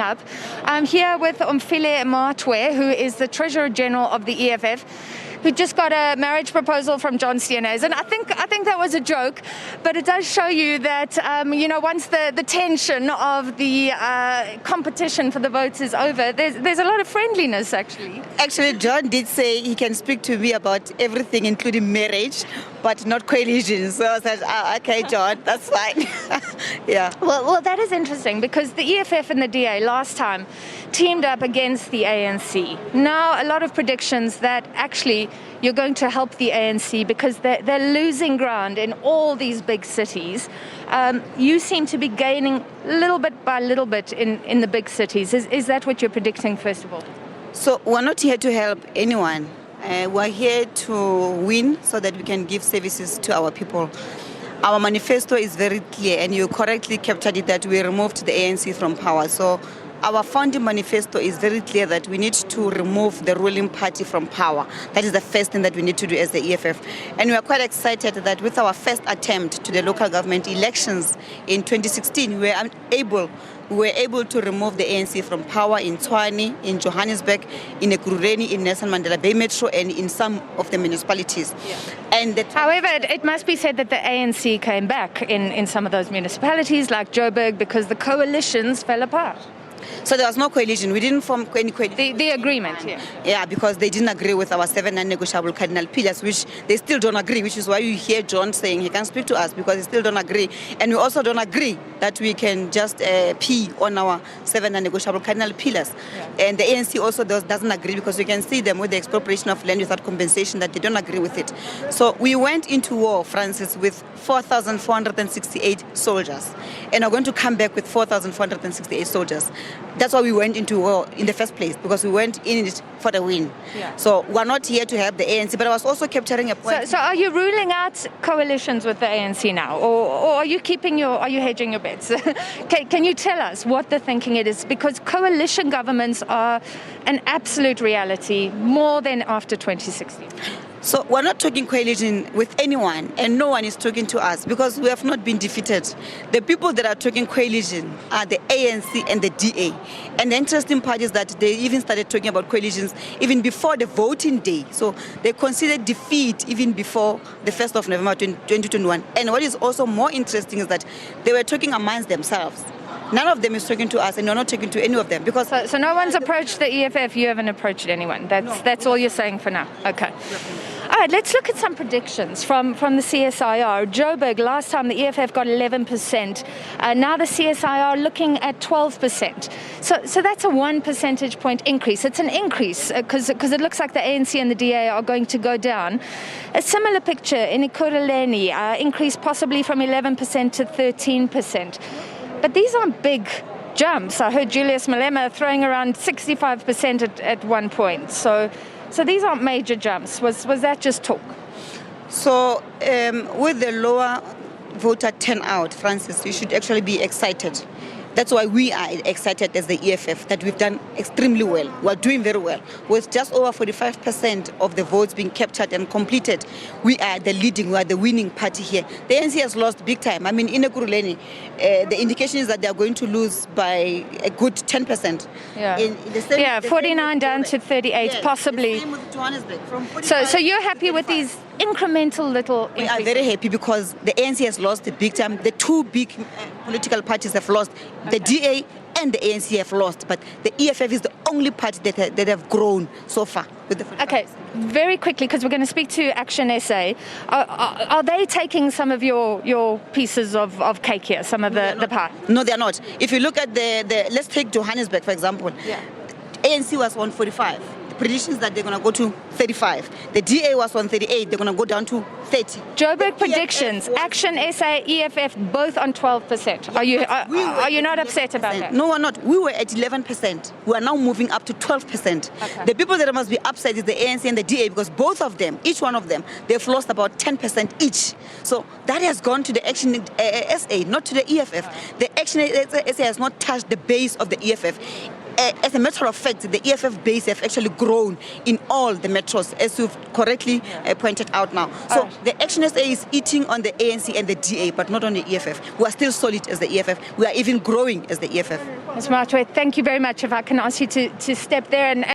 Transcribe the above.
Up. I'm here with Omphile Maotwe, who is the Treasurer General of the EFF, who just got a marriage proposal from John Steenhuisen. And I think that was a joke, but it does show you that, once the tension of the competition for the votes is over, there's a lot of friendliness, actually. Actually, John did say he can speak to me about everything, including marriage, but not coalition. So I said, okay, John, that's fine. Yeah. Well, that is interesting because the EFF and the DA last time teamed up against the ANC. Now, a lot of predictions that actually you're going to help the ANC because they're losing ground in all these big cities. You seem to be gaining little bit by little bit in the big cities. Is that what you're predicting, first of all? So we're not here to help anyone. We're here to win so that we can give services to our people. Our manifesto is very clear, and you correctly captured it, that we removed the ANC from power. So our founding manifesto is very clear that we need to remove the ruling party from power. That is the first thing that we need to do as the EFF. And we are quite excited that with our first attempt to the local government elections in 2016, we were able to remove the ANC from power in Tshwane, in Johannesburg, in Ekurhuleni, in Nelson Mandela Bay Metro, and in some of the municipalities. Yeah. However, it must be said that the ANC came back in some of those municipalities, like Joburg, because the coalitions fell apart. So there was no coalition. We didn't form any coalition. The agreement, yeah. Yeah, because they didn't agree with our 7 non-negotiable cardinal pillars, which they still don't agree, which is why you hear John saying he can't speak to us, because they still don't agree. And we also don't agree that we can just pee on our 7 non-negotiable cardinal pillars. Yeah. And the ANC also doesn't agree, because you can see them with the expropriation of land without compensation, that they don't agree with it. So we went into war, Francis, with 4,468 soldiers. And we're going to come back with 4,468 soldiers. That's why we went into war in the first place, because we went in it for the win. Yeah. So we're not here to help the ANC, but I was also capturing a point. So are you ruling out coalitions with the ANC now, or are you hedging your bets? Can you tell us what the thinking it is? Because coalition governments are an absolute reality more than after 2016. So we're not talking coalition with anyone, and no one is talking to us, because we have not been defeated. The people that are talking coalition are the ANC and the DA. And the interesting part is that they even started talking about coalitions even before the voting day. So they considered defeat even before the 1st of November 2021. And what is also more interesting is that they were talking amongst themselves. None of them is talking to us, and you're not talking to any of them, because so no one's approached the EFF. You haven't approached anyone. That's all you're saying for now. Okay. All right, let's look at some predictions from the CSIR. Joburg, last time the EFF got 11%. Now the CSIR looking at 12%. So that's a 1 percentage point increase. It's an increase because it looks like the ANC and the DA are going to go down. A similar picture in Ekurhuleni, increase possibly from 11% to 13%. But these aren't big jumps. I heard Julius Malema throwing around 65% at one point. So these aren't major jumps. Was that just talk? So with the lower voter turnout, Francis, you should actually be excited. That's why we are excited as the EFF, that we've done extremely well. We're doing very well. With just over 45% of the votes being captured and completed, we are the winning party here. The ANC has lost big time. I mean, in Ekurhuleni, the indication is that they're going to lose by a good 10%. Yeah, 49 down to 38, yes, possibly. The same with Johannesburg. So you're happy with these incremental little increases? We are very happy because the ANC has lost big time. The two big political parties have lost. The DA and the ANC have lost, but the EFF is the only party that have grown so far with the 45%. Okay, very quickly, because we're going to speak to Action SA. Are they taking some of your pieces of cake here, some of the pie? No, they're not. If you look at let's take Johannesburg, for example. Yeah. ANC was on 45. Predictions that they're going to go to 35. The DA was on 38. They're going to go down to 30. Joburg predictions, Action SA, EFF, both on 12%. Are you not upset about that? No, we're not. We were at 11%. We are now moving up to 12%. Okay. The people that must be upset is the ANC and the DA, because both of them, each one of them, they've lost about 10% each. So that has gone to the Action SA, not to the EFF. The Action SA has not touched the base of the EFF. as a matter of fact, the EFF base have actually grown in all the metros, as you've correctly pointed out now. So the Action SA is eating on the ANC and the DA, but not on the EFF. We are still solid as the EFF. We are even growing as the EFF. Ms. Maotwe, thank you very much. If I can ask you to step there and